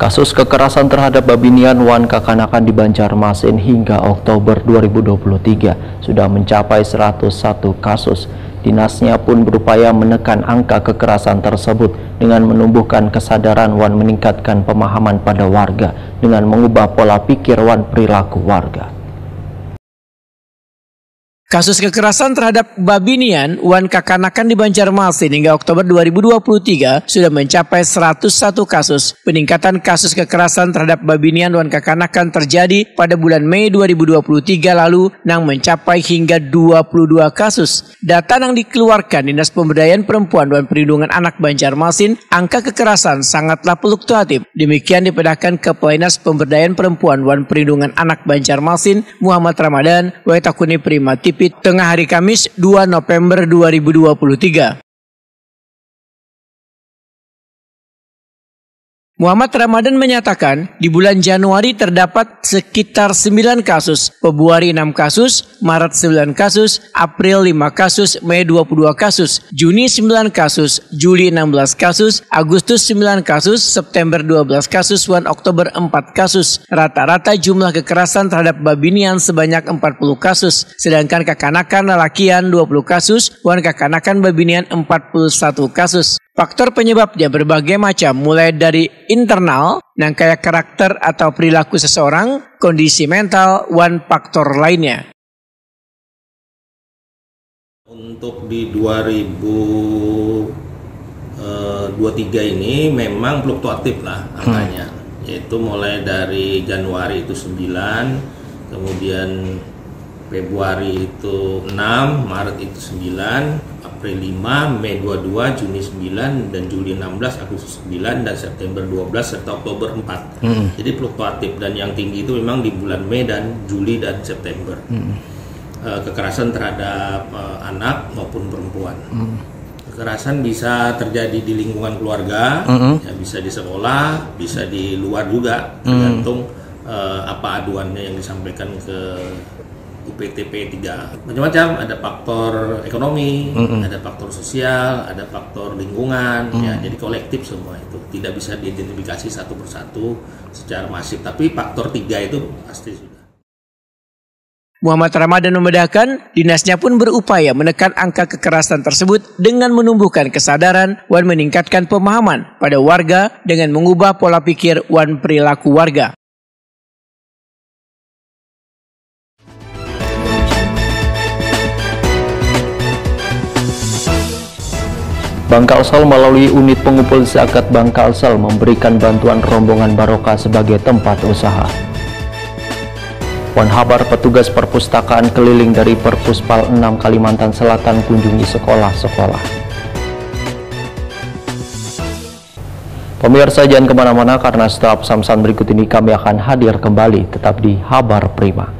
Kasus kekerasan terhadap Babinian Wan Kakanakan di Banjarmasin hingga Oktober 2023 sudah mencapai 101 kasus. Dinasnya pun berupaya menekan angka kekerasan tersebut dengan menumbuhkan kesadaran Wan, meningkatkan pemahaman pada warga dengan mengubah pola pikir Wan perilaku warga. Kasus kekerasan terhadap Babinian Wan Kakanakan di Banjarmasin hingga Oktober 2023 sudah mencapai 101 kasus. Peningkatan kasus kekerasan terhadap Babinian Wan Kakanakan terjadi pada bulan Mei 2023 lalu yang mencapai hingga 22 kasus. Data yang dikeluarkan Dinas Pemberdayaan Perempuan dan Perlindungan Anak Banjarmasin, angka kekerasan sangatlah fluktuatif. Demikian dipedahkan Kepala Dinas Pemberdayaan Perempuan dan Perlindungan Anak Banjarmasin, Muhammad Ramadan, Waitakuni Prima TV, tengah hari Kamis 2 November 2023. Muhammad Ramadan menyatakan di bulan Januari terdapat sekitar 9 kasus, Februari 6 kasus, Maret 9 kasus, April 5 kasus, Mei 22 kasus, Juni 9 kasus, Juli 16 kasus, Agustus 9 kasus, September 12 kasus, dan Oktober 4 kasus. Rata-rata jumlah kekerasan terhadap Babinian sebanyak 40 kasus, sedangkan kakanakan lelakian 20 kasus, dan kakanakan Babinian 41 kasus. Faktor penyebabnya berbagai macam, mulai dari internal, yang kayak karakter atau perilaku seseorang, kondisi mental, dan faktor lainnya. Untuk di 2023 ini memang fluktuatif lah angkanya, yaitu mulai dari Januari itu 9, kemudian Februari itu 6, Maret itu 9, April 5, Mei 22, Juni 9, dan Juli 16, Agustus 9, dan September 12, serta Oktober 4. Jadi fluktuatif, dan yang tinggi itu memang di bulan Mei dan Juli dan September. Kekerasan terhadap anak maupun perempuan. Kekerasan bisa terjadi di lingkungan keluarga, ya, bisa di sekolah, bisa di luar juga, tergantung apa aduannya yang disampaikan ke UPTP 3. Macam-macam, ada faktor ekonomi, ada faktor sosial, ada faktor lingkungan, ya, jadi kolektif semua itu. Tidak bisa diidentifikasi satu persatu secara masif, tapi faktor 3 itu pasti sudah. Muhammad Ramadan membedakan, dinasnya pun berupaya menekan angka kekerasan tersebut dengan menumbuhkan kesadaran dan meningkatkan pemahaman pada warga dengan mengubah pola pikir dan perilaku warga. Bangkalsel melalui unit pengumpul zakat Bangkalsel memberikan bantuan rombongan barokah sebagai tempat usaha. Kabar petugas perpustakaan keliling dari Perpuspal 6 Kalimantan Selatan kunjungi sekolah-sekolah. Pemirsa, jangan kemana-mana karena setelah pesan-pesan berikut ini kami akan hadir kembali, tetap di Kabar Prima.